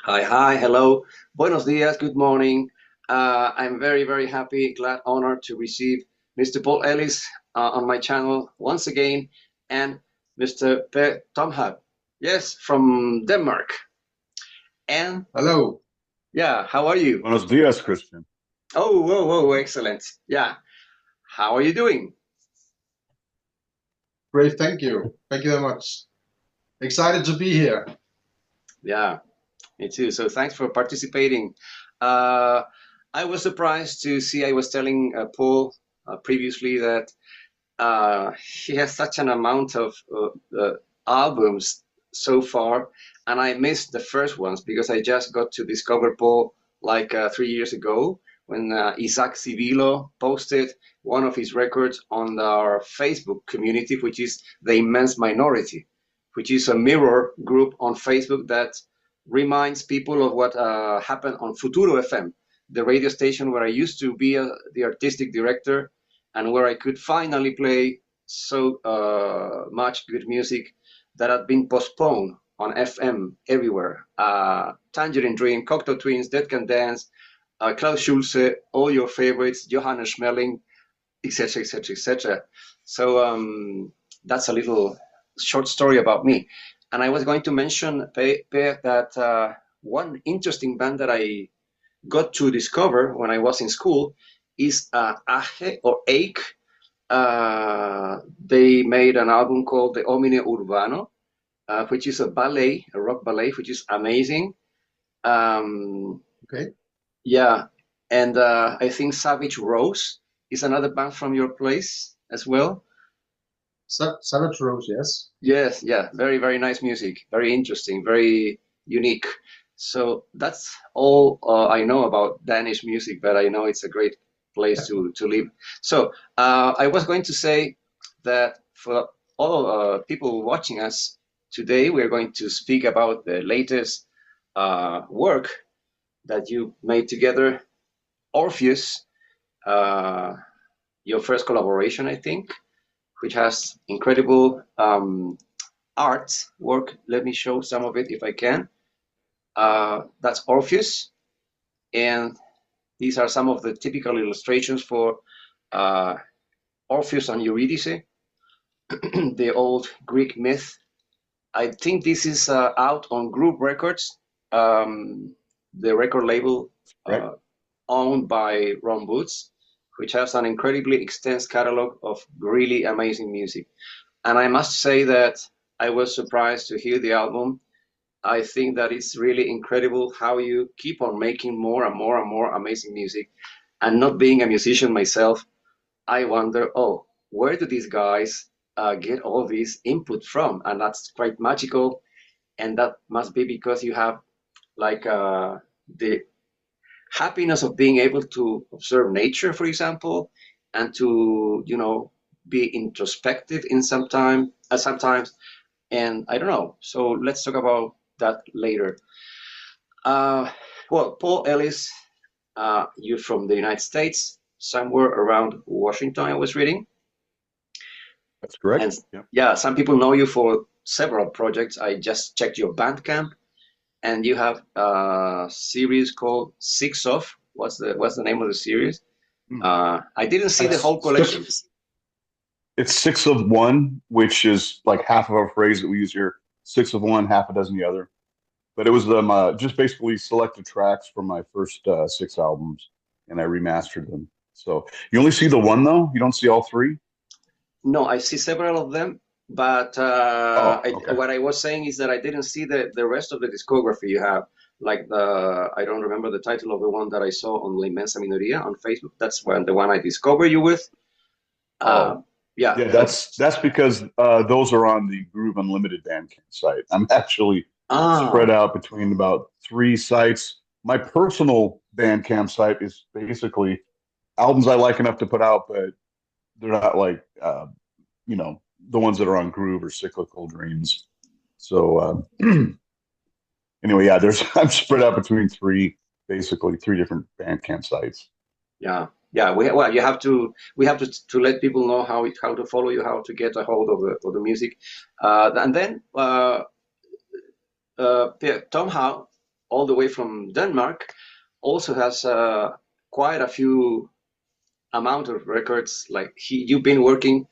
Hi, hi, hello, buenos dias, good morning. I'm very, very happy, glad, honored to receive Mr. Paul Ellis on my channel once again, and Mr. Per Thomhav, yes, from Denmark. And Hello. yeah, how are you? Buenos dias, Christian. Oh, whoa, whoa, excellent. Yeah, how are you doing? Great. Thank you. Thank you very much. Excited to be here. Yeah, me too. So thanks for participating. Uh, I was surprised to see, I was telling Paul previously that he has such an amount of albums so far, and I missed the first ones because I just got to discover Paul like 3 years ago when Isaac Civilo posted one of his records on our Facebook community, which is the Immense Minority, which is a mirror group on Facebook that reminds people of what happened on Futuro FM, the radio station where I used to be the artistic director and where I could finally play so much good music that had been postponed on FM everywhere. Tangerine Dream, Cocteau Twins, Dead Can Dance, Klaus Schulze, all your favorites, Johannes Schmoelling, etc., etc., etc. So that's a little short story about me. And I was going to mention, Per, that one interesting band that I got to discover when I was in school is Ache or Ache. They made an album called the Omine Urbano, which is a ballet, a rock ballet, which is amazing. Um, Okay. yeah, and I think Savage Rose is another band from your place as well. Savage Rose, yes. Yes, yeah, very, very nice music, very interesting, very unique. So that's all I know about Danish music, but I know it's a great place to live. So I was going to say that for all people watching us today, we're going to speak about the latest work that you made together, Orpheus, uh, your first collaboration, I think, which has incredible art work. Let me show some of it if I can. That's Orpheus, and these are some of the typical illustrations for uh, Orpheus and Eurydice, the old Greek myth. I think this is out on Group Records, the record label Right? uh, owned by Ron Boots, which has an incredibly extensive catalog of really amazing music. And I must say that I was surprised to hear the album. I think that it's really incredible how you keep on making more and more and more amazing music. And not being a musician myself, I wonder, oh, where do these guys get all this input from? And that's quite magical. And that must be because you have like the happiness of being able to observe nature, for example, and to, be introspective in sometimes. And I don't know. So let's talk about that later. Uh, well, Paul Ellis, you're from the United States, somewhere around Washington, I was reading. That's correct. And Yeah. yeah, some people know you for several projects. I just checked your Bandcamp, and you have a series called Six of. What's the name of the series? Hmm. I didn't see the That's whole collection. it's six of one, which is like half of our phrase that we use here. Six of one, half a dozen the other. But it was just basically selected tracks from my first six albums, and I remastered them. So you only see the one though. You don't see all three. No, I see several of them, but Oh, okay. what I was saying is that I didn't see the rest of the discography you have. Like I don't remember the title of the one that I saw on La Inmensa Minoria on Facebook. That's the one I discovered you with. Uh, Oh, yeah, yeah. but That's because those are on the Groove Unlimited Bandcamp site. I'm actually spread ah, out between about three sites. My personal Bandcamp site is basically albums I like enough to put out, but they're not like you know the ones that are on Groove or Cyclical Dreams. So anyway, yeah, there's I'm spread out between basically three different Bandcamp sites. yeah, yeah. Well, we have to let people know how to follow you, how to get a hold of the music, and then Tom Howe. all the way from Denmark, also has quite a few amount of records. Like you've been working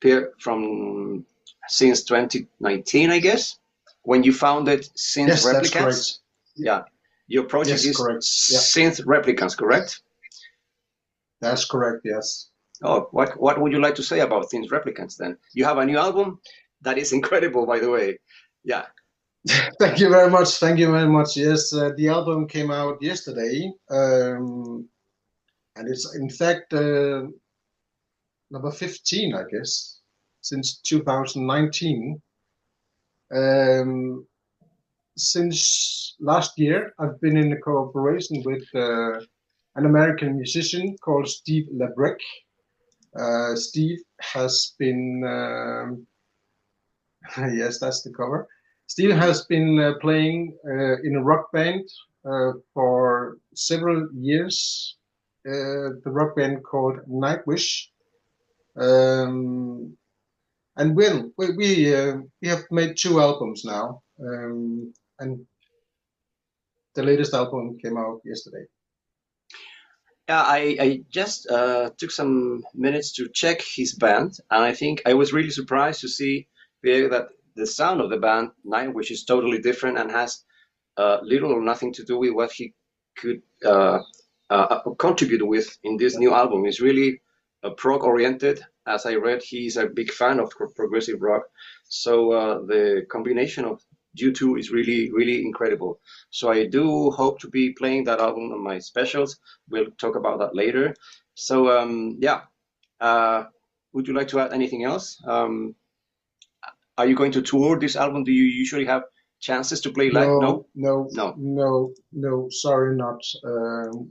here from since 2019, I guess, when you founded Synth Yes, Replicants. that's correct. Yeah, your project is correct. Yeah. Synth Replicants, correct? That's correct. Yes. Oh, what would you like to say about Synth Replicants then? You have a new album that is incredible, by the way. Yeah. Thank you very much. Thank you very much. Yes, the album came out yesterday, and it's in fact number 15, I guess, since 2019. Since last year, I've been in a cooperation with an American musician called Steve LeBrec. Steve has been, yes, that's the cover. Steve has been playing in a rock band for several years. The rock band called Nightwish. And we have made 2 albums now, and the latest album came out yesterday. Yeah, I just took some minutes to check his band, and I think I was really surprised to see that the sound of the band, Nightwish, is totally different and has little or nothing to do with what he could contribute with in this new album. It's really prog oriented. As I read, he's a big fan of progressive rock. So the combination of you two is really, really incredible. So I do hope to be playing that album on my specials. We'll talk about that later. So yeah, would you like to add anything else? Are you going to tour this album? Do you usually have chances to play live? No, sorry, not.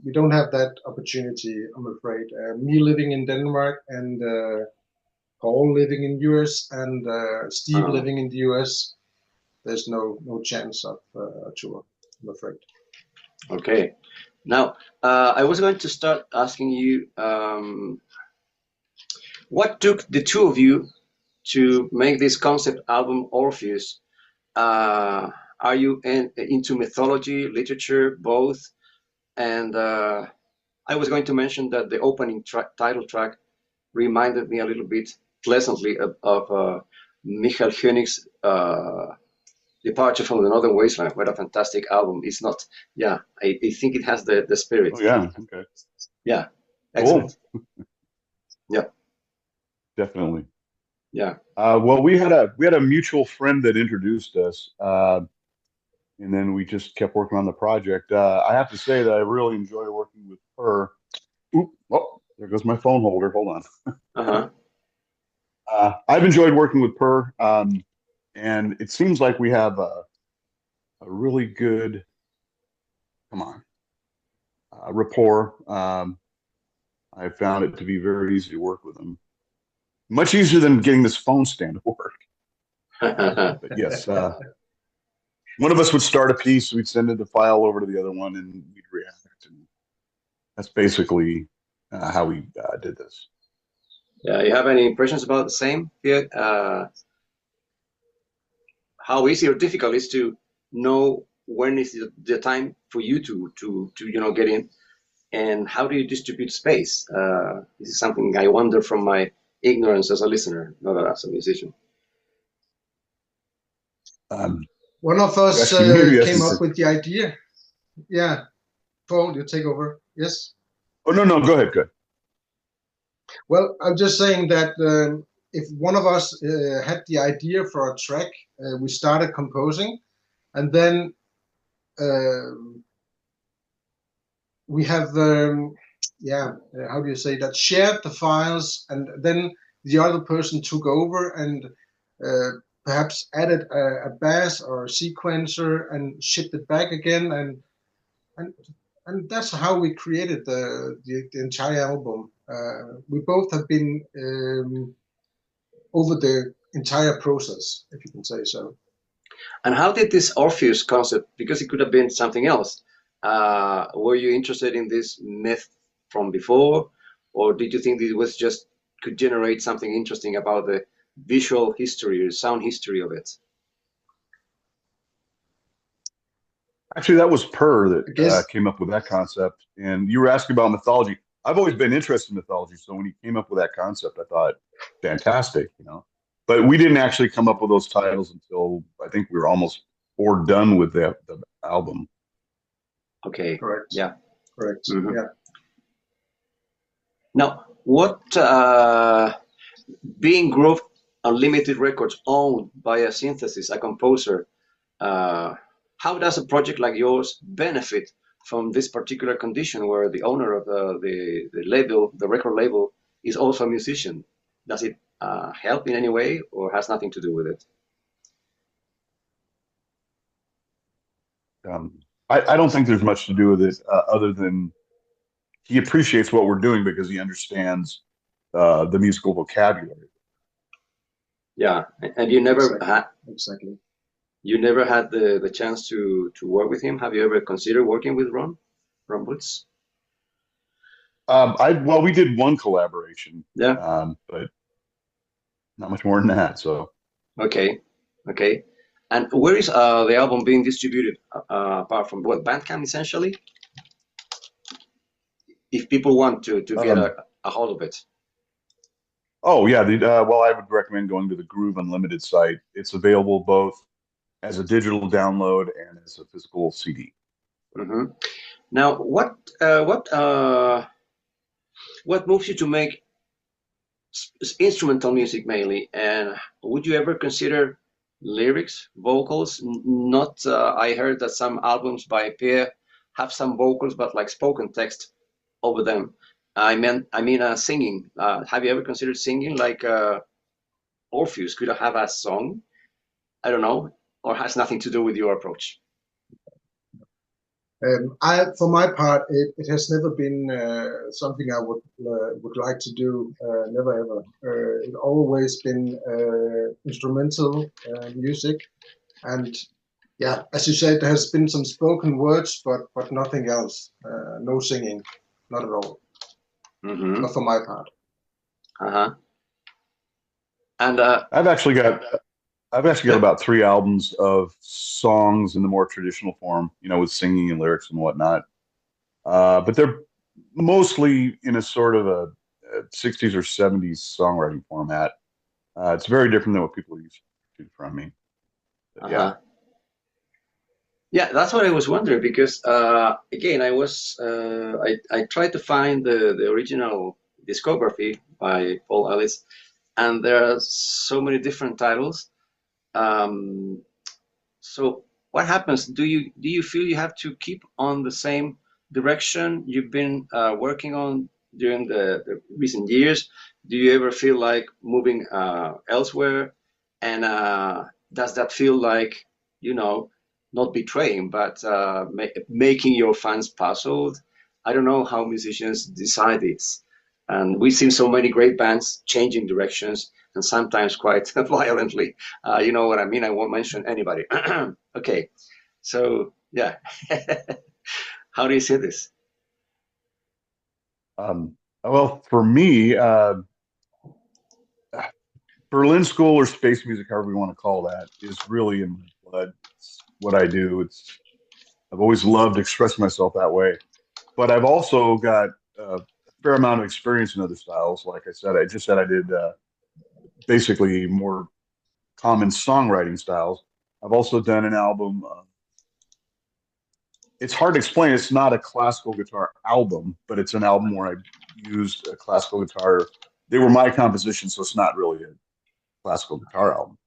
We don't have that opportunity, I'm afraid. Me living in Denmark and Paul living in US and Steve living in the US, there's no chance of a tour, I'm afraid. Okay. Now, I was going to start asking you, what took the two of you to make this concept album, Orpheus? Are you into mythology, literature, both? And I was going to mention that the opening title track reminded me a little bit pleasantly of Michael Koenig's Departure from the Northern Wasteland. What a fantastic album. It's not, yeah, I think it has the spirit. Oh, yeah, okay. Yeah, excellent. Cool. Yeah. Definitely. Yeah. Well, we had a mutual friend that introduced us, and then we just kept working on the project. I have to say that I really enjoy working with her. Oop, oh, there goes my phone holder. Hold on. I've enjoyed working with Per, and it seems like we have a really good, rapport. I found it to be very easy to work with him. Much easier than getting this phone stand to work. But yes, one of us would start a piece, we'd send the file over to the other one, and we'd react. And that's basically how we did this. Yeah, you have any impressions about the same here? How easy or difficult is to know when is the time for you to get in, and how do you distribute space? This is something I wonder from my ignorance as a listener, not as a musician. One of us came up with the idea. Yeah, Paul, you take over. Yes. Oh no, go ahead. Well, I'm just saying that if one of us had the idea for a track, we started composing, and then we have how do you say that, shared the files, and then the other person took over and perhaps added a bass or a sequencer and shipped it back again, and that's how we created the entire album. We both have been over the entire process, if you can say so. And how did this Orpheus concept, because it could have been something else, were you interested in this myth from before, or did you think it was just could generate something interesting about the visual history or sound history of it? Actually, that was Per I guess. that came up with that concept. And you were asking about mythology. I've always been interested in mythology, so when he came up with that concept, I thought, fantastic, you know. But we didn't actually come up with those titles until I think we were almost or done with the album. Okay. Correct. Yeah. Correct. Mhm. Yeah. Now, what being Grove Unlimited Records owned by a synthesis, a composer, how does a project like yours benefit from this particular condition where the owner of the label, the record label, is also a musician? Does it help in any way or has nothing to do with it? I don't think there's much to do with it other than he appreciates what we're doing because he understands the musical vocabulary. Yeah, and you never Exactly. had Exactly. you never had the chance to work with him. Have you ever considered working with Ron Woods? Well, we did one collaboration, Yeah. but not much more than that. So, Okay. Okay. And where is the album being distributed apart from what Bandcamp essentially? If people want to get um, a hold of it. oh yeah, well, I would recommend going to the Groove Unlimited site. It's available both as a digital download and as a physical CD. Hmm. Now, what moves you to make instrumental music mainly? And would you ever consider lyrics, vocals? Not. I heard that some albums by Pierre have some vocals, but like spoken text over them. I mean, singing. Have you ever considered singing? Like Orpheus could have a song. I don't know, or has nothing to do with your approach. For my part, it has never been something I would like to do. Never ever. It always been instrumental music, and yeah, as you said, there has been some spoken words, but nothing else. No singing, not at all. Mm-hmm. Not for my part. Uh-huh. And I've actually got I've actually got yeah. about three albums of songs in the more traditional form, you know, with singing and lyrics and whatnot. But they're mostly in a sort of a 60s or 70s songwriting format. It's very different than what people used to from me. But yeah. Uh-huh. Yeah, that's what I was wondering because again, I tried to find the original discography by Paul Ellis, and there are so many different titles. Um, so what happens? Do you feel you have to keep on the same direction you've been working on during the recent years? Do you ever feel like moving elsewhere? And does that feel like, you know, not betraying, but making your fans puzzled? I don't know how musicians decide this. And we've seen so many great bands changing directions and sometimes quite violently. You know what I mean? I won't mention anybody. Okay, so yeah, how do you see this? Well, for me, Berlin School or space music, however you want to call that, is really in my blood. It's what I do. I've always loved expressing myself that way. But I've also got a fair amount of experience in other styles. Like I said, I just said I did basically more common songwriting styles. I've also done an album. It's hard to explain. It's not a classical guitar album, but it's an album where I used a classical guitar. They were my compositions, so it's not really a classical guitar album.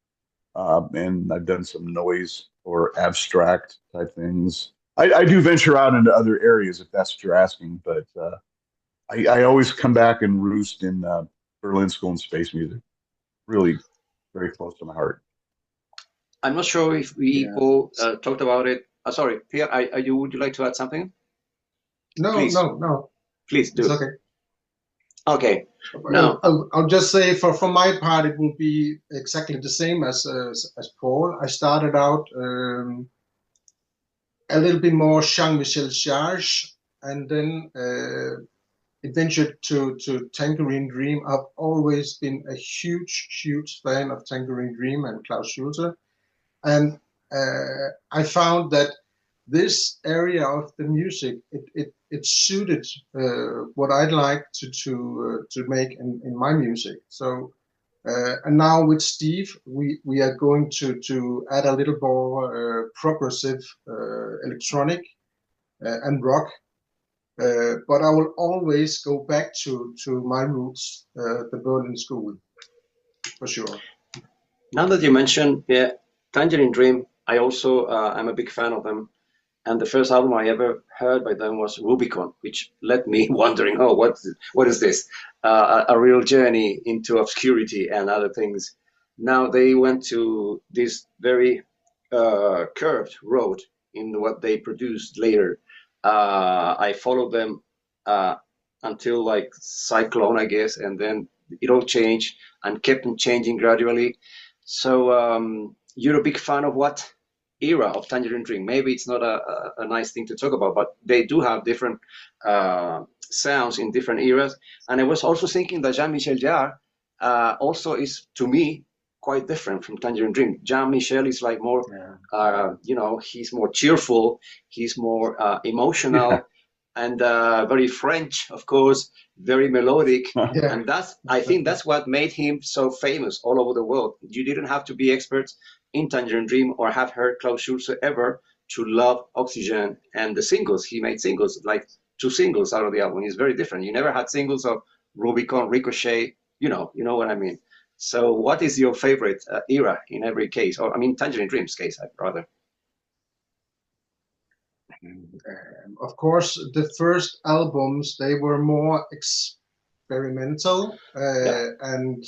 And I've done some noise or abstract type things. I do venture out into other areas if that's what you're asking, but I always come back and roost in Berlin School and space music. Really very close to my heart. I'm not sure if we Yeah. all talked about it. Sorry, Pierre, would you like to add something? No, Please, no, no. please It's do. okay. Okay, I'll, now, I'll, I'll just say for my part, it will be exactly the same as Paul. I started out a little bit more Jean-michel charge, and then it ventured to Tangerine Dream. I've always been a huge fan of Tangerine Dream and Klaus Schulze, and I found that this area of the music, it suited what I'd like to make in my music. So and now with Steve, we are going to add a little more progressive electronic and rock. But I will always go back to my roots, the Berlin school, for sure. Now that you mentioned, yeah, Tangerine Dream, I also I'm a big fan of them. And the first album I ever heard by them was Rubicon, which led me wondering, oh, what is this? A real journey into obscurity and other things. Now they went to this very curved road in what they produced later. I followed them until like Cyclone, I guess, and then it all changed and kept on changing gradually. So you're a big fan of what era of Tangerine Dream? Maybe it's not a nice thing to talk about, but they do have different sounds in different eras. And I was also thinking that Jean-Michel Jarre also is, to me, quite different from Tangerine Dream. Jean-Michel is like more, he's more cheerful, he's more emotional, and very French, of course, very melodic. And I think that's what made him so famous all over the world. You didn't have to be experts in Tangerine Dream or have heard Klaus Schulze ever to love Oxygen and the singles. He made singles, like 2 singles out of the album. It's very different. You never had singles of Rubicon, Ricochet, you know what I mean. So what is your favorite era in every case? Or I mean, Tangerine Dream's case, rather. Of course, the first albums, they were more experimental. And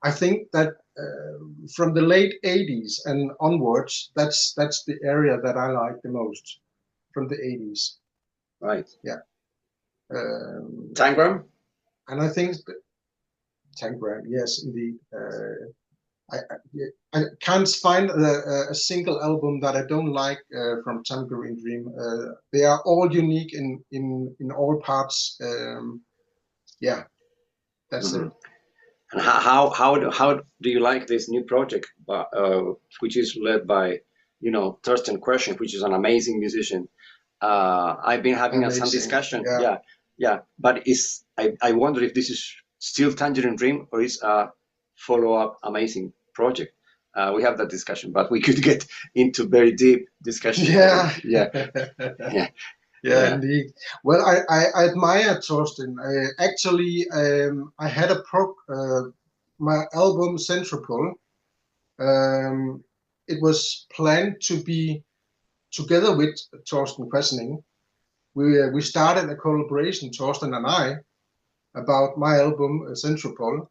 I think that from the late 80s and onwards, that's the area that I like the most, from the 80s. Right. Yeah. Tangram? And I think Tangram, yes, indeed. I can't find a single album that I don't like from Tangerine Dream. They are all unique in all parts. That's it. And how do you like this new project, which is led by Thorsten Kröschen, which is an amazing musician? I've been having some discussion. Yeah. But I wonder if this is still Tangerine Dream or is a follow-up amazing project. We have that discussion, but we could get into very deep discussion. Yeah, indeed. Well, I admire Thorsten. Actually, I had my album Centropole. It was planned to be together with Thorsten Kröschen. We started a collaboration, Thorsten and I, about my album Centropole.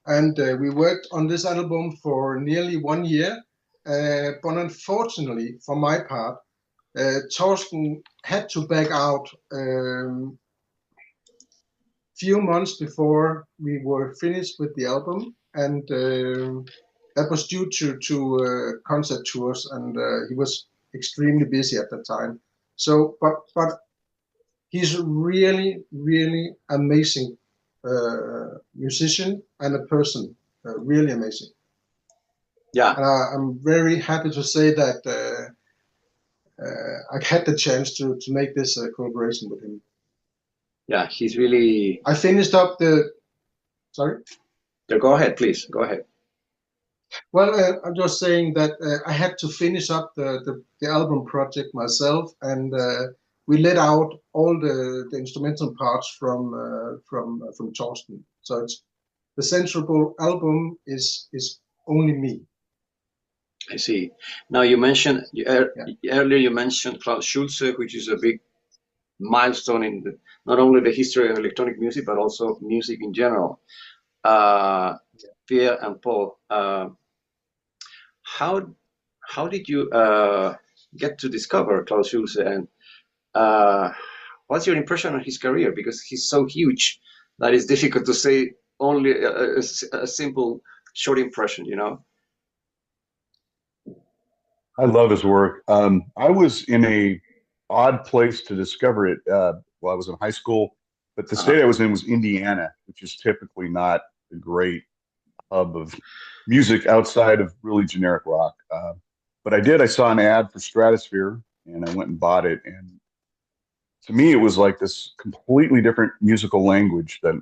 And we worked on this album for nearly 1 year. But unfortunately, for my part, Thorsten had to back out few months before we were finished with the album, and that was due to concert tours, and he was extremely busy at the time. So, but he's a really, really amazing musician and a person, really amazing. Yeah, and I'm very happy to say that I had the chance to make this collaboration with him. Yeah, he's really. I finished up the. Sorry. Yeah, go ahead, please. Go ahead. Well, I'm just saying that I had to finish up the album project myself, and we let out all the instrumental parts from Thorsten. So it's the central album is only me. I see. Now you mentioned earlier. You mentioned Klaus Schulze, which is a big milestone in not only the history of electronic music but also music in general. Pierre and Paul, how did you get to discover Klaus Schulze, and what's your impression on his career? Because he's so huge that it's difficult to say only a simple short impression, you know. I love his work. I was in a odd place to discover it while I was in high school, but the state I was in was Indiana, which is typically not a great hub of music outside of really generic rock. but I did. I saw an ad for Stratosphere, and I went and bought it. And to me, it was like this completely different musical language that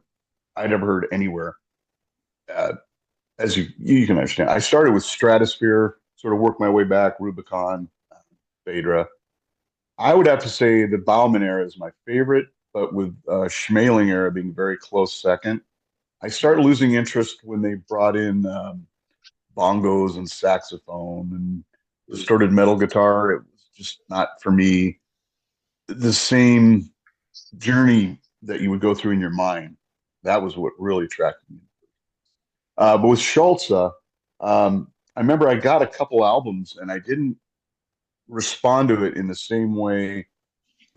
I'd ever heard anywhere. As you can understand, I started with Stratosphere, sort of worked my way back, Rubicon, Phaedra. I would have to say the Bauman era is my favorite, but with Schmoelling era being very close second. I started losing interest when they brought in bongos and saxophone and distorted metal guitar. It was just not for me the same journey that you would go through in your mind. That was what really attracted me. But with Schulze, I remember I got a couple albums and I didn't respond to it in the same way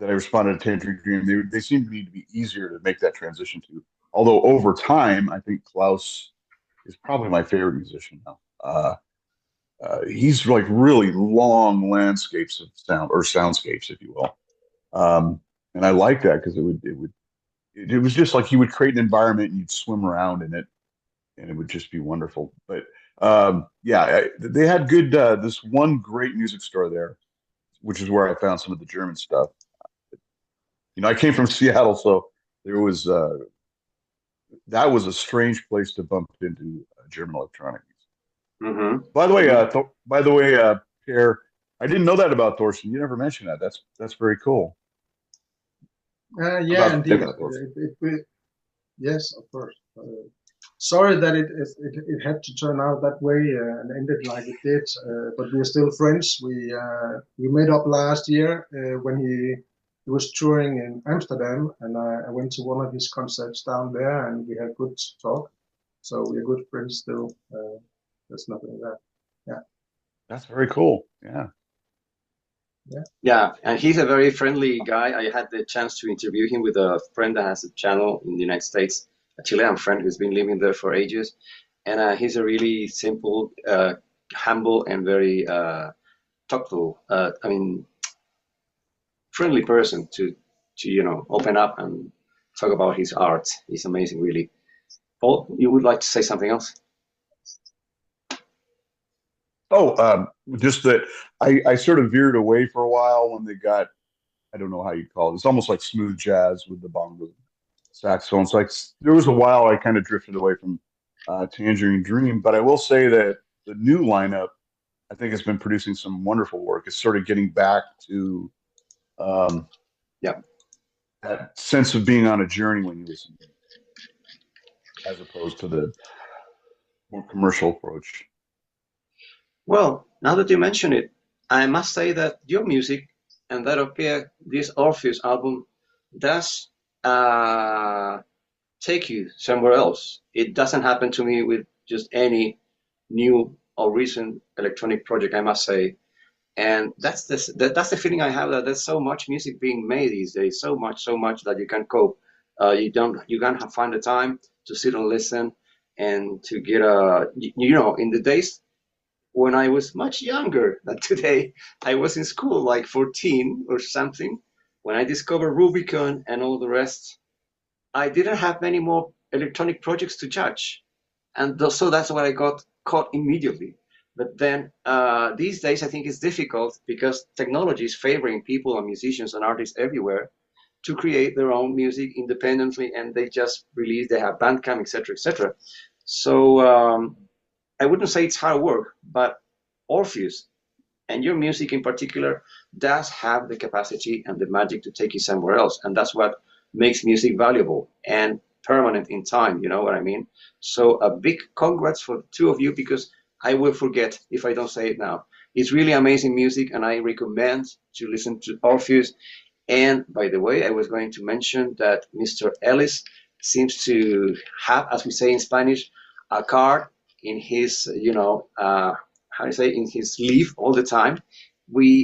that I responded to Tangerine Dream. They seemed to me to be easier to make that transition to. Although over time, I think Klaus is probably my favorite musician now. He's like really long landscapes of sound or soundscapes, if you will. And I like that because it was just like he would create an environment and you'd swim around in it, and it would just be wonderful. But yeah, they had good. This one great music store there, which is where I found some of the German stuff. You know, I came from Seattle, so there was that was a strange place to bump into German electronic music. Mm-hmm. By the way, Pierre, I didn't know that about Thorsten. You never mentioned that. That's very cool. Yeah, indeed. Yes, of course. Sorry that it had to turn out that way and ended like it did, but we're still friends. We met up last year when he was touring in Amsterdam, and I went to one of his concerts down there, and we had good talk. So we're good friends still. There's nothing there. Yeah. That's very cool. Yeah. Yeah, and he's a very friendly guy. I had the chance to interview him with a friend that has a channel in the United States, a Chilean friend who's been living there for ages. And he's a really simple, humble, and very thoughtful, friendly person to open up and talk about his art. He's amazing, really. Paul, you would like to say something else? Oh, just that I sort of veered away for a while when they got, I don't know how you'd call it. It's almost like smooth jazz with the bongo saxophone. It's like there was a while I kind of drifted away from Tangerine Dream, but I will say that the new lineup, I think, has been producing some wonderful work. It's sort of getting back to that sense of being on a journey when you listen, as opposed to the more commercial approach. Well, now that you mention it, I must say that your music and that of Pierre, this Orpheus album, does take you somewhere else. It doesn't happen to me with just any new or recent electronic project, I must say. And that's the feeling I have, that there's so much music being made these days, so much that you can't cope. You can't find the time to sit and listen and to get in the days when I was much younger than today, I was in school, like 14 or something, when I discovered Rubicon and all the rest. I didn't have many more electronic projects to judge. And so that's why I got caught immediately. But then these days, I think it's difficult because technology is favoring people and musicians and artists everywhere to create their own music independently, and they just release, they have Bandcamp, etc., etc. So I wouldn't say it's hard work, but Orpheus, and your music in particular, does have the capacity and the magic to take you somewhere else. And that's what makes music valuable and permanent in time, you know what I mean? So a big congrats for the two of you, because I will forget if I don't say it now. It's really amazing music, and I recommend to listen to Orpheus. And by the way, I was going to mention that Mr. Ellis seems to have, as we say in Spanish, a card in his, in his sleeve all the time.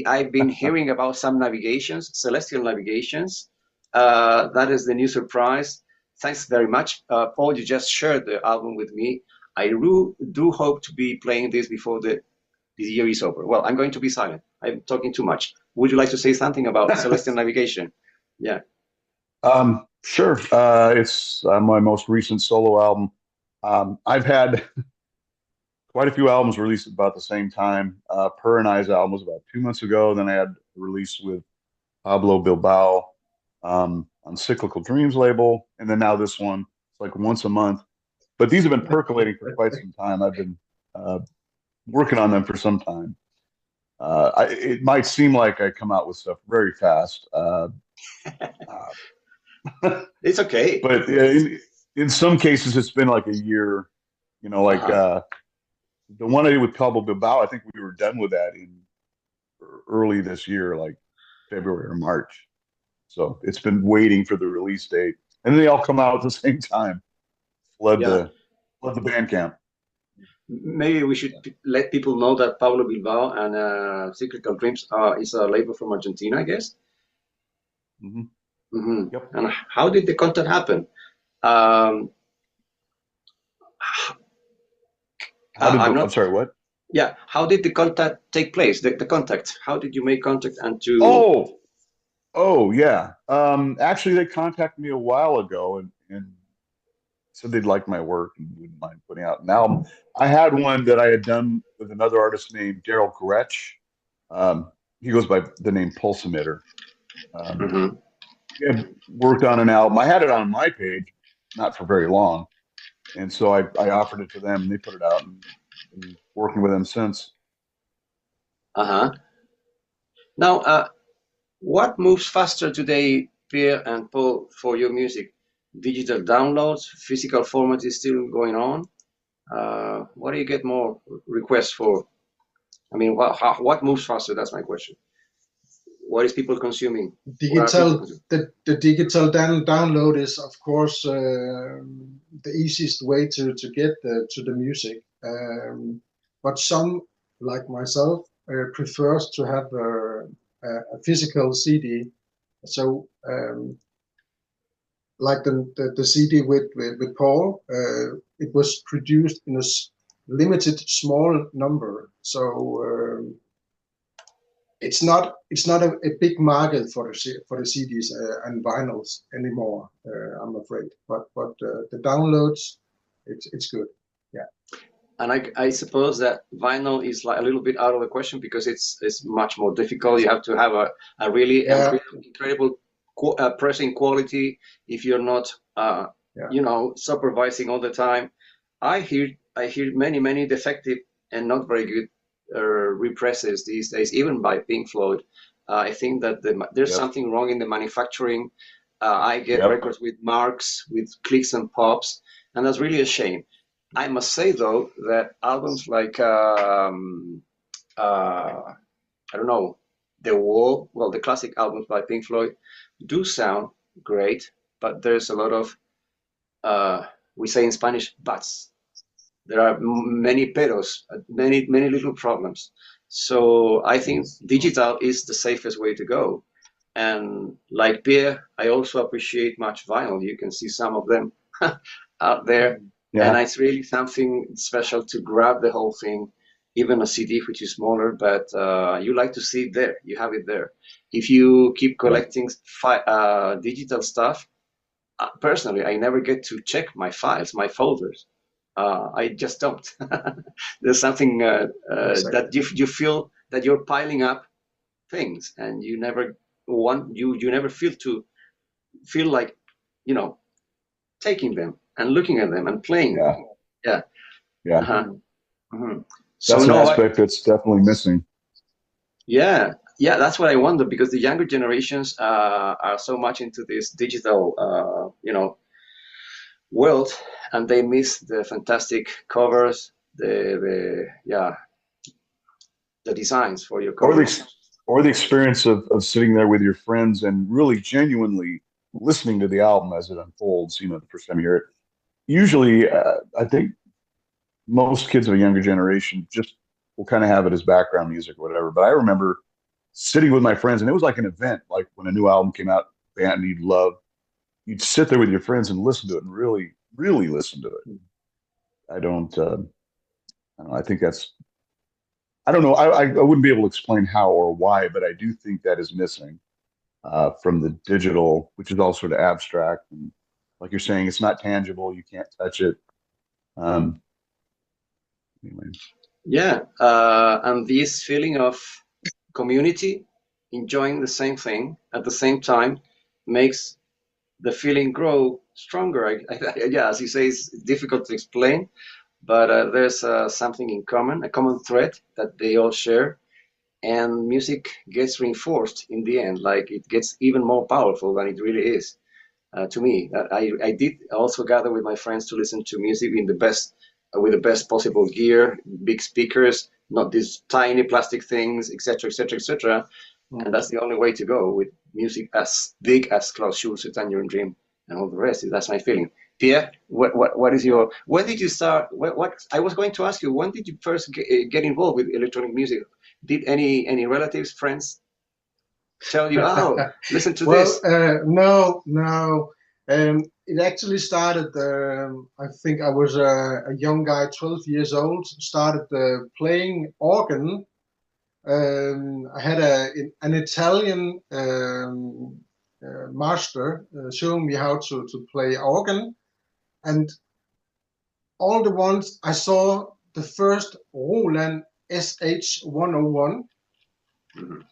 I've been hearing about some navigations, celestial navigations. That is the new surprise. Thanks very much. Paul, you just shared the album with me. I do hope to be playing this before the year is over. Well, I'm going to be silent. I'm talking too much. Would you like to say something about celestial navigation? Yeah. Sure. It's my most recent solo album. I've had quite a few albums released about the same time. Per and I's album was about 2 months ago. Then I had a release with Pablo Bilbao on Cyclical Dreams label, and then now this one. It's like once a month. But these have been percolating for quite some time. I've been working on them for some time. It might seem like I come out with stuff very fast. It's okay. But in some cases, it's been like a year. You know, like the one I did with Pablo Bilbao, I think we were done with that in early this year, like February or March. So it's been waiting for the release date, and they all come out at the same time. Flood the Bandcamp. Maybe we should let people know that Pablo Bilbao and Cyclical Dreams is a label from Argentina, I guess. Mm-hmm. Yep. And how did the contact happen? I'm sorry, what? Yeah, how did the contact take place? The contact. How did you make contact and to? Oh yeah. Actually, they contacted me a while ago and said they'd like my work and wouldn't mind putting out an album. I had one that I had done with another artist named Daryl Gretsch. He goes by the name Pulse Emitter. Had worked on an album. I had it on my page, not for very long, and so I offered it to them, and they put it out, and been working with them since. Now, what moves faster today, Pierre and Paul, for your music? Digital downloads, physical format is still going on. What do you get more requests for? I mean, what moves faster? That's my question. What is people consuming? The digital download is, of course, the easiest way to get to the music. But some, like myself, prefers to have a physical CD. So, like the CD with Paul, it was produced in a limited small number. So it's not a big market for the CDs and vinyls anymore. I'm afraid, but the downloads, it's good. Yeah. And I suppose that vinyl is like a little bit out of the question because it's much more difficult. You have to have a really incredible pressing quality if you're not supervising all the time. I hear many defective and not very good represses these days, even by Pink Floyd. I think that there's something wrong in the manufacturing. I get records with marks, with clicks and pops, and that's really a shame. I must say though that albums like I don't know, The Wall, well, the classic albums by Pink Floyd do sound great, but there's a lot of we say in Spanish buts. There are many peros, many little problems. So I think digital is the safest way to go. And like Pierre, I also appreciate much vinyl. You can see some of them out there. Yeah. And it's really something special to grab the whole thing, even a CD, which is smaller, but you like to see it there. You have it there. If you keep collecting digital stuff, personally, I never get to check my files, my folders. I just don't. There's something that you feel that you're piling up things, and you never never feel like taking them and looking at them and playing them. Yeah. Mm-hmm. That's an aspect that's definitely missing. Yeah, that's what I wonder, because the younger generations are so much into this digital, world, and they miss the fantastic covers, the designs for your covers. Or the experience of sitting there with your friends and really genuinely listening to the album as it unfolds, the first time you hear it. Usually, I think most kids of a younger generation just will kind of have it as background music or whatever. But I remember sitting with my friends, and it was like an event, like when a new album came out, band you'd love, you'd sit there with your friends and listen to it and really, really listen to it. I don't know, I think that's, I don't know. I wouldn't be able to explain how or why, but I do think that is missing from the digital, which is all sort of abstract. And like you're saying, it's not tangible. You can't touch it. Anyway. Yeah, and this feeling of community, enjoying the same thing at the same time, makes the feeling grow stronger. Yeah, as you say, it's difficult to explain, but there's something in common, a common thread that they all share, and music gets reinforced in the end. Like it gets even more powerful than it really is. To me, I did also gather with my friends to listen to music in the best with the best possible gear, big speakers, not these tiny plastic things, etc., etc., etc. And that's the only way to go with music as big as Klaus Schulze, Tangerine Dream, and all the rest. That's my feeling. Pierre, what is your? When did you start? What I was going to ask you. When did you first get involved with electronic music? Did any relatives, friends tell you, "Oh, listen to Well, this"? no. It actually started. I think I was a young guy, 12 years old. Started playing organ. I had an Italian master showing me how to play organ, and all the ones I saw the first Roland SH-101.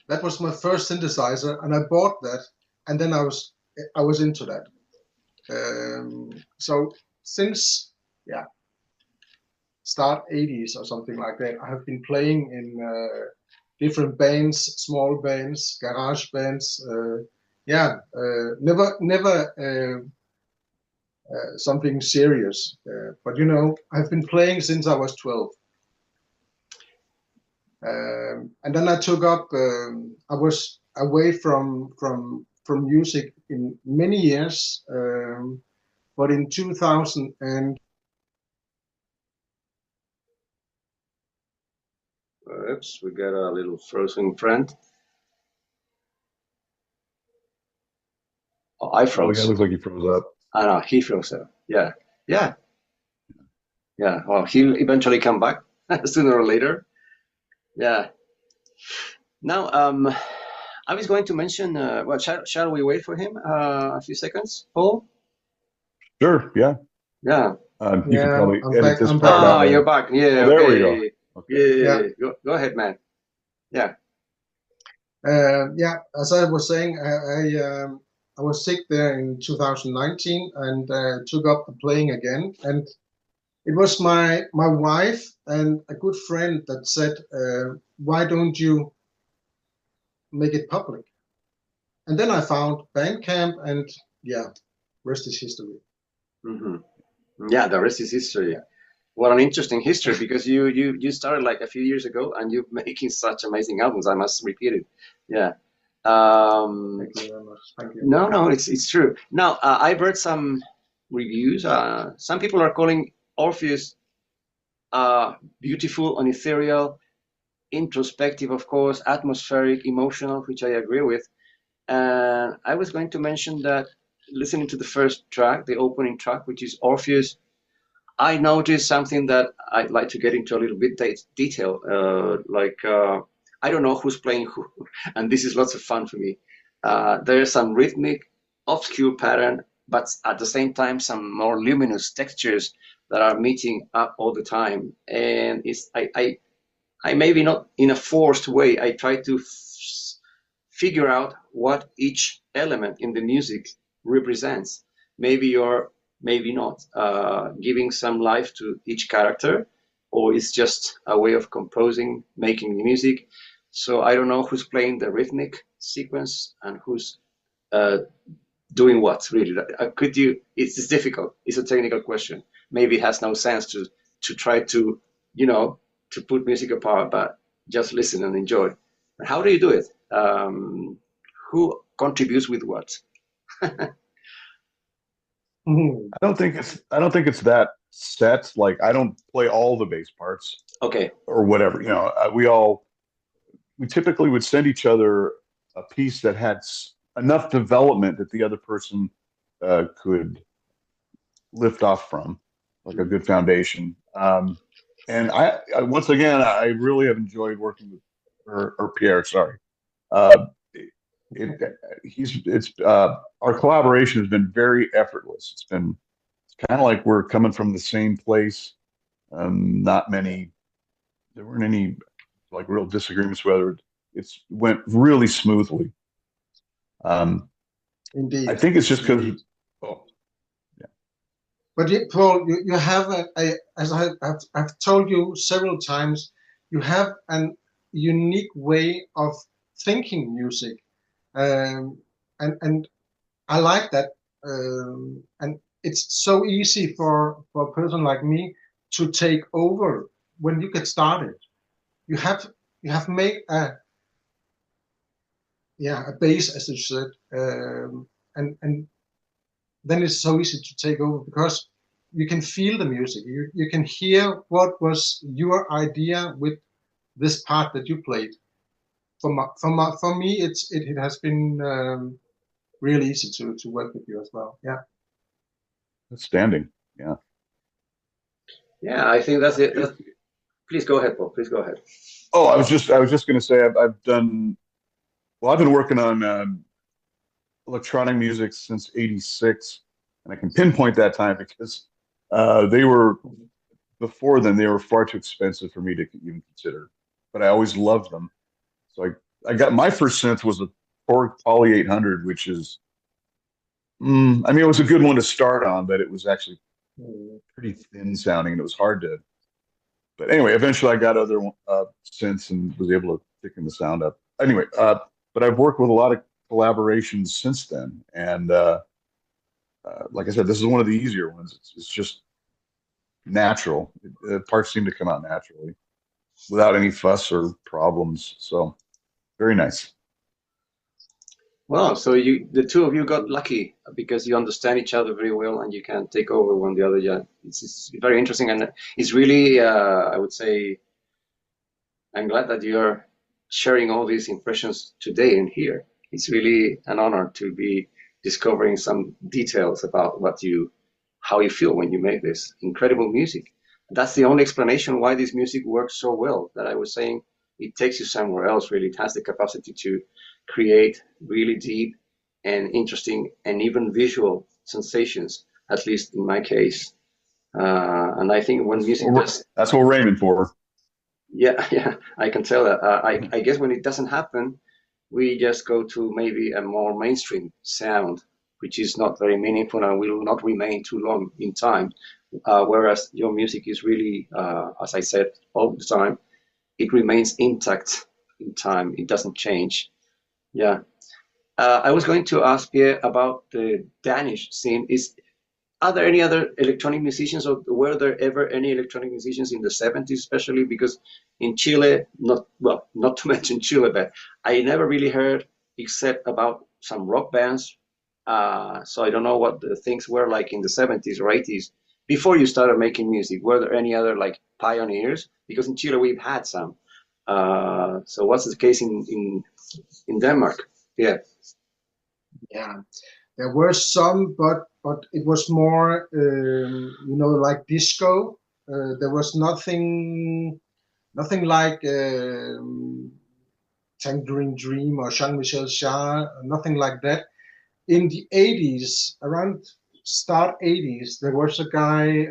That was my first synthesizer, and I bought that, and then I was into that. So since start 80s or something like that, I have been playing in different bands, small bands, garage bands. Never something serious. But I've been playing since I was 12. And then I took up. I was away from music in many years, but in 2000 and Oops, we got a little frozen friend. Oh, I Oh, froze. yeah, looks like he froze up. I know he froze up. Yeah, yeah, yeah. Well, he'll eventually come back sooner or later. Yeah. Now, I was going to mention. Well, shall we wait for him a few seconds, Paul? Sure, yeah. Yeah. You can probably I'm edit back. this I'm part back. out. Ah, you're back. Yeah. Oh, there we Okay. go. Okay. Yeah. Yeah. Go ahead, man. Yeah. As I was saying, I was sick there in 2019 and took up the playing again. And it was my wife and a good friend that said, "Why don't you make it public?" And then I found Bandcamp, and rest is history. Hmm. Yeah. The rest is history. What an interesting history, because you started like a few years ago and you're making such amazing albums. I must repeat it. Yeah. Thank you very much. Thank you. No, it's true. Now, I've read some reviews. Some people are calling Orpheus beautiful and ethereal, introspective, of course, atmospheric, emotional, which I agree with. And I was going to mention that listening to the first track, the opening track, which is Orpheus, I noticed something that I'd like to get into a little bit detail. I don't know who's playing who, and this is lots of fun for me. There's some rhythmic, obscure pattern, but at the same time, some more luminous textures that are meeting up all the time. And I maybe not in a forced way. I try to figure out what each element in the music represents. Maybe you're maybe not giving some life to each character, or it's just a way of composing, making the music. So I don't know who's playing the rhythmic sequence and who's uh, doing what really. Could you? It's difficult. It's a technical question. Maybe it has no sense to try to to put music apart, but just listen and enjoy. How do you do it? Who contributes with what? I don't think it's that set. Like I don't play all the bass parts Okay. or whatever. We typically would send each other a piece that had enough development that the other person could lift off from, like a good foundation. And I once again, I really have enjoyed working with or Pierre. Sorry, uh, our collaboration has been very effortless. It's kind of like we're coming from the same place. Not many there weren't any like real disagreements whether it went really smoothly. I Indeed, think it's just because, indeed. oh, yeah. But Paul, you have as I've told you several times, you have an unique way of thinking music, um, and I like that. And it's so easy for a person like me to take over when you get started. You have made a base, as you said, and then it's so easy to take over because you can feel the music. You can hear what was your idea with this part that you played. For me, it has been really easy to work with you as well. Yeah. Outstanding. Yeah. Yeah, I think that's it. Please go ahead, Paul. Please go ahead. Oh, I was just going to say I've done well. I've been working on electronic music since '86, and I can pinpoint that time because they were before then they were far too expensive for me to even consider. But I always loved them, so I got my first synth was a Korg Poly 800, which is I mean it was a good one to start on, but it was actually pretty thin sounding, and it was hard to. But anyway, eventually I got other synths and was able to thicken the sound up. Anyway, but I've worked with a lot of collaborations since then, and like I said, this is one of the easier ones. It's just natural. Parts seem to come out naturally without any fuss or problems. So very nice. Well, so the two of you got lucky because you understand each other very well and you can take over one the other. Yeah, it's very interesting and it's really, I would say, I'm glad that you're sharing all these impressions today and here. It's really an honor to be discovering some details about how you feel when you make this incredible music. That's the only explanation why this music works so well. That I was saying, it takes you somewhere else. Really, it has the capacity to create really deep and interesting and even visual sensations. At least in my case, and I think when music does That's what we're aiming for. yeah, yeah, I can tell that. I guess when it doesn't happen, we just go to maybe a more mainstream sound, which is not very meaningful and will not remain too long in time. Whereas your music is really, as I said all the time, it remains intact in time. It doesn't change. Yeah. I was going to ask Pierre about the Danish scene. Are there any other electronic musicians, or were there ever any electronic musicians in the 70s, especially because in Chile, not to mention Chile, but I never really heard except about some rock bands. So I don't know what the things were like in the 70s or 80s before you started making music. Were there any other like pioneers? Because in Chile we've had some. So what's the case in Denmark? Yeah. Yeah. There were some, but it was more, like disco. There was nothing like Tangerine Dream or Jean-Michel, nothing like that. In the 80s, around start 80s, there was a guy,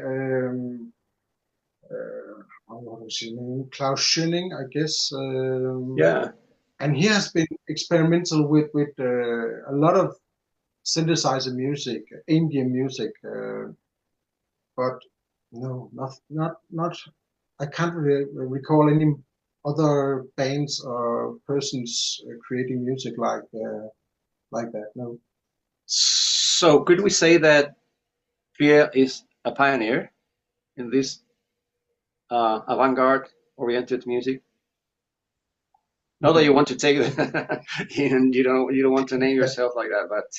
what was his name? Klaus Schulze, I guess. Yeah. And he has been experimental with a lot of synthesizer music, Indian music, but no, not. I can't recall any other bands or persons creating music like that. No. So could we say that Pierre is a pioneer in this avant-garde oriented music? Not that you want to take it, and you don't want to name yourself like that, but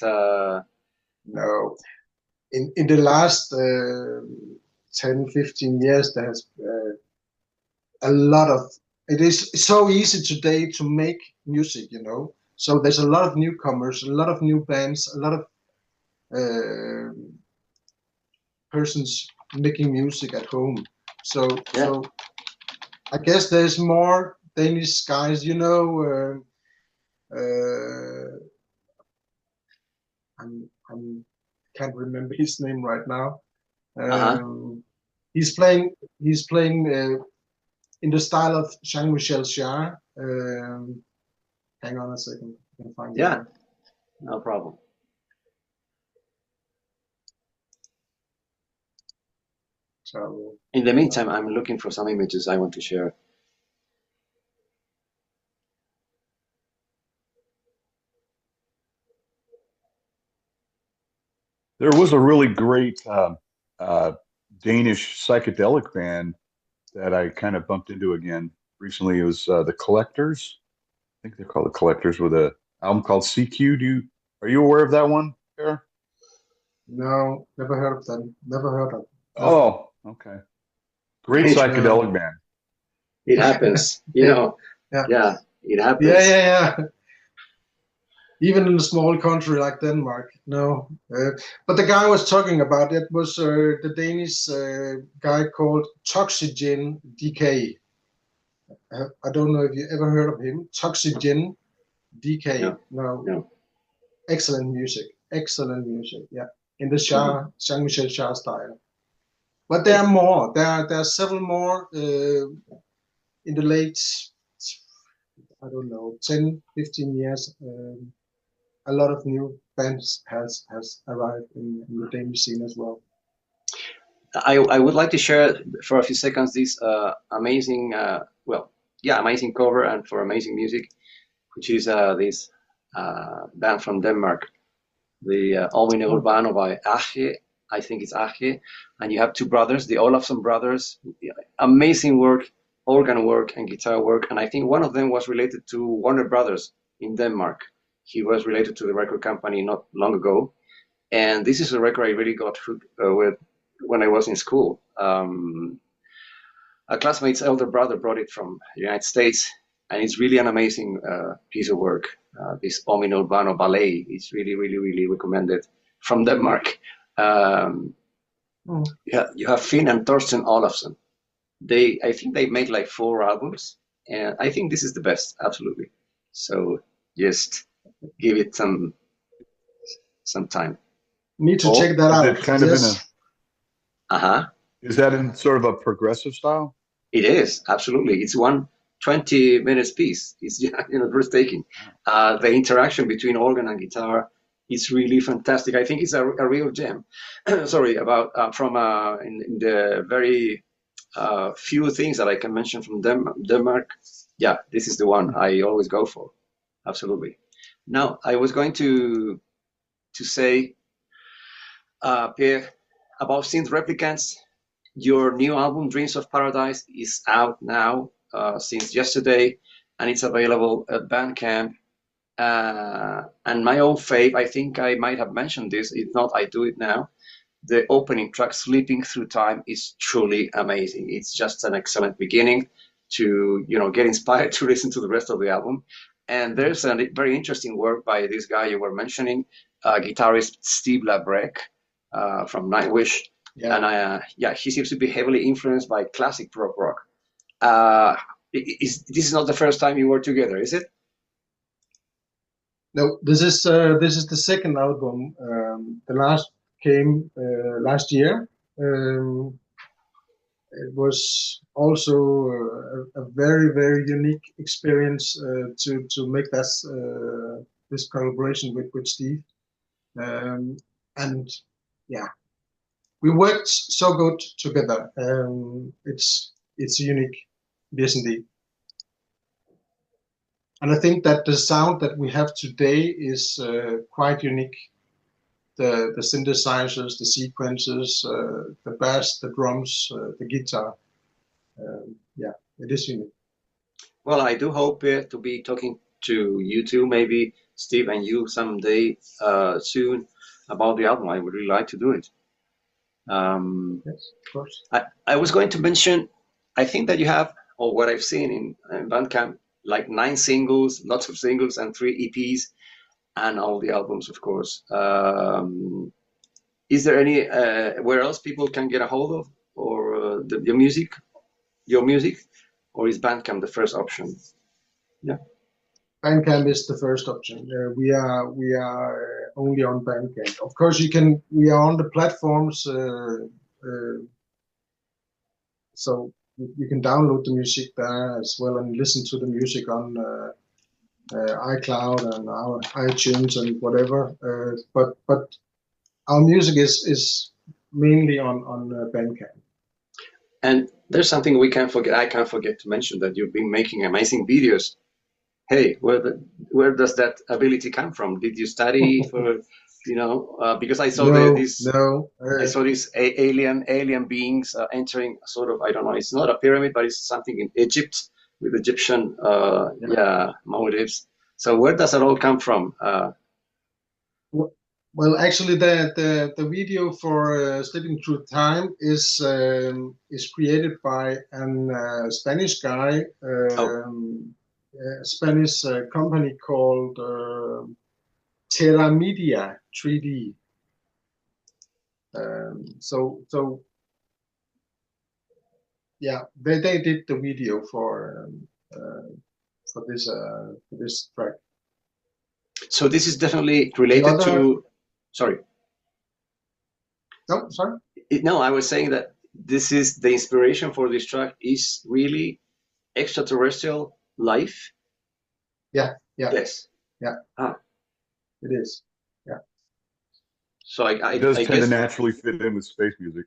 No. In the last 10, 15 years, there's a lot of. It is so easy today to make music, So there's a lot of newcomers, a lot of new bands, a lot of uh, persons making music at home. So yeah. so I guess there's more Danish guys, I can't remember his name right now. Uh-huh. He's playing in the style of Jean-Michel Jarre. Hang on a second, I can find Yeah, no problem. So in the meantime, I'm looking for some images I want to share. There was a really great Danish psychedelic band that I kind of bumped into again recently. It was the Collectors. I think they're called the Collectors, with a album called CQ. Are you aware of that one, Per? no, never heard of them. Never heard of. Oh, okay. Great psychedelic band. It happens, you know. Yeah, it happens. Yeah. Even in a small country like Denmark, no. But the guy I was talking about, it was the Danish guy called Toxygen DK. I don't know if you ever heard of him. Toxygen DK. No. Excellent music. Yeah, in the Jean-Michel Jarre style. But there are more. There are several more in the late, I don't know, 10, 15 years. A lot of new bands has arrived in the Danish scene as well. I would like to share for a few seconds this amazing, amazing cover and for amazing music, which is this band from Denmark, the Omine Urbano by Jarre. I think it's Jarre, and you have two brothers, the Olafsson brothers. Amazing work, organ work and guitar work, and I think one of them was related to Warner Brothers in Denmark. He was related to the record company not long ago, and this is a record I really got hooked with when I was in school. A classmate's elder brother brought it from the United States, and it's really an amazing piece of work. This Omine Urbano ballet is really, really, really recommended from Denmark. You have Finn and Torsten Olafsson. I think they made like 4 albums, and I think this is the best, absolutely. So just give it some time. Need to check that out. Is it kind of in a Is that in sort of a progressive style? It is, absolutely. It's 20 minutes piece. It's breathtaking. The interaction between organ and guitar is really fantastic. I think it's a real gem. Sorry about in the very few things that I can mention from Denmark. Yeah, this is the one I always go for. Absolutely. Now, I was going to say, Pierre, about Synth Replicants. Your new album, Dreams of Paradise, is out now since yesterday, and it's available at Bandcamp. And my own fave, I think I might have mentioned this. If not, I do it now. The opening track, Sleeping Through Time, is truly amazing. It's just an excellent beginning to get inspired to listen to the rest of the album. And there's a very interesting work by this guy you were mentioning, guitarist Steve Labrec from Nightwish. Yeah. And he seems to be heavily influenced by classic prog rock. This is not the first time you were together, is it? No, this is the second album. The last came last year. It was also a very, very unique experience to make this collaboration with Steve. And yeah, we worked so good together. It's unique, yes indeed. And I think that the sound that we have today is quite unique. The synthesizers, the sequences, the bass, the drums, the guitar. It is unique. Well, I do hope to be talking to you two, maybe Steve and you someday soon about the album. I would really like to do it. Yes, of course. I was going to mention, I think that you have, or what I've seen in Bandcamp, like 9 singles, lots of singles, and 3 EPs, and all the albums, of course. Is there any where else people can get a hold of, or your music, or is Bandcamp the first option? Yeah. Bandcamp is the first option. We are only on Bandcamp. Of course, we are on the platforms. So you can download the music there as well and listen to the music on iCloud and our iTunes and whatever. But our music is mainly on Bandcamp. And there's something we can't forget. I can't forget to mention that you've been making amazing videos. Hey, where does that ability come from? Did you study for, because I saw I saw these alien beings entering sort of, I don't know, it's not a pyramid, but it's something in Egypt with Egyptian motives. So where does it all come from? Well, actually, the video for Slipping Through Time is created by a Spanish guy. A Spanish company called Terra Media 3D. So yeah, they did the video for this track. So this is definitely related to. Sorry. No, sorry. No, I was saying that this is the inspiration for this track is really extraterrestrial life. Yeah. Yes. Yeah. It is. Yeah. So it does tend to naturally fit in with space music.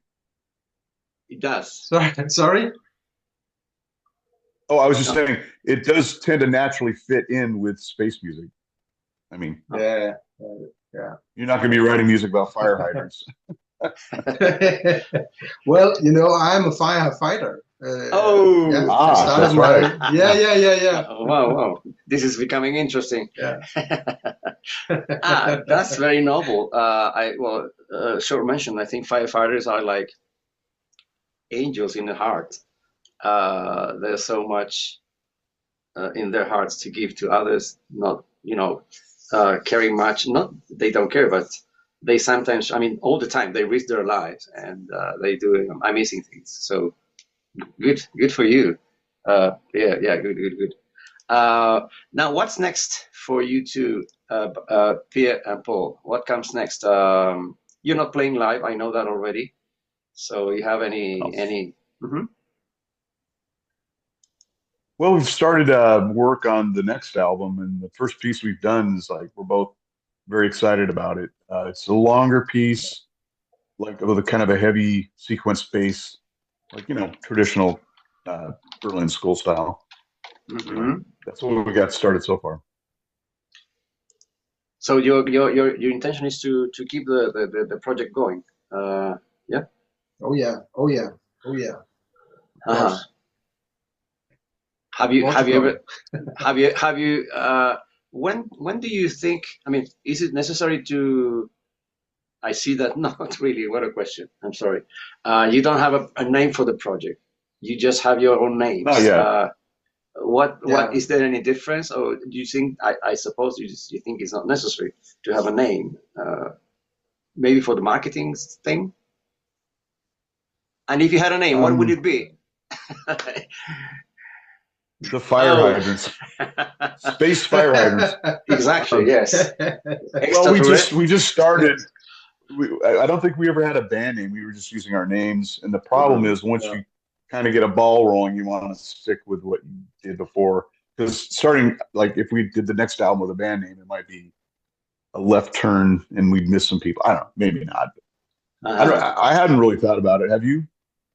It does. Sorry. Oh, I was just saying it does tend to naturally fit in with space music. I mean, yeah. You're not going to be writing music about fire hydrants. Well, I'm a firefighter. That's right. Yeah. Wow. This is becoming interesting. Yeah. That's very noble. Short mention, I think firefighters are like angels in the heart. There's so much in their hearts to give to others, not, caring much. Not they don't care, but they sometimes, all the time, they risk their lives and they do amazing things. So good for you. Good. Now, what's next for you two, Pierre and Paul? What comes next? You're not playing live, I know that already. So you have any? Mm-hmm. Well, we've started work on the next album, and the first piece we've done is we're both very excited about it. It's a longer piece, with a kind of a heavy sequence bass, traditional Berlin school style. Mm-hmm. That's what we got started so far. So your intention is to keep the project going, yeah? Oh yeah. Uh-huh. Have you when do you think, is it necessary to, I see that, not really, what a question, I'm sorry. You don't have a name for the project. You just have your own names. Not yet. What is there any difference, or do you think, I suppose you think it's not necessary to have a name, maybe for the marketing thing? And if you had a name, what would it be? The fire hydrants, space fire hydrants. Exactly. Yes. Well, we just started. I don't think we ever had a band name. We were just using our names, and the problem is once you kind of get a ball rolling, you want to stick with what you did before. Because starting, if we did the next album with a band name, it might be a left turn, and we'd miss some people. I don't know, maybe not. I hadn't really thought about it. Have you,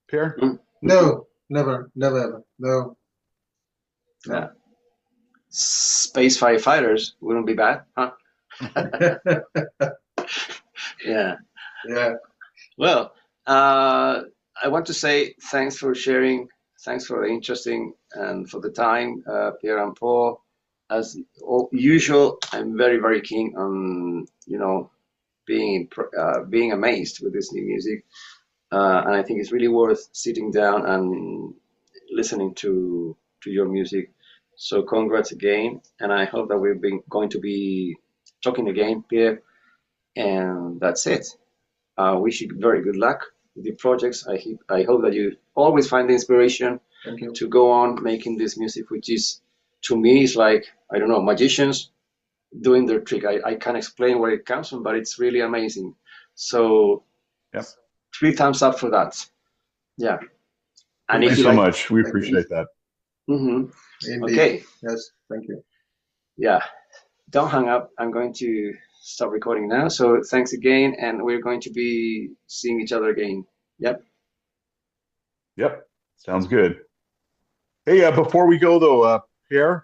Pierre? No, never, ever. No. Yeah. Space firefighters wouldn't be bad, huh? Yeah. Well, I want to say thanks for sharing, thanks for the interesting and for the time, Pierre and Paul. As usual, I'm very, very keen on being amazed with this new music, and I think it's really worth sitting down and listening to your music. So congrats again, and I hope that we're going to be talking again, Pierre. And that's it. Wish you very good luck with your projects. I hope that you always find the inspiration to go on making this music, which is, to me, is like, I don't know, magicians doing their trick. I can't explain where it comes from, but it's really amazing. So 3 thumbs up for that. Yeah. And if Thanks you so like, much. We appreciate that. Mhm. Indeed. Okay, Yes, thank you. yeah, don't hang up. I'm going to stop recording now. So thanks again, and we're going to be seeing each other again. Yep. Yep. Sounds good. Hey, before we go though, Pierre,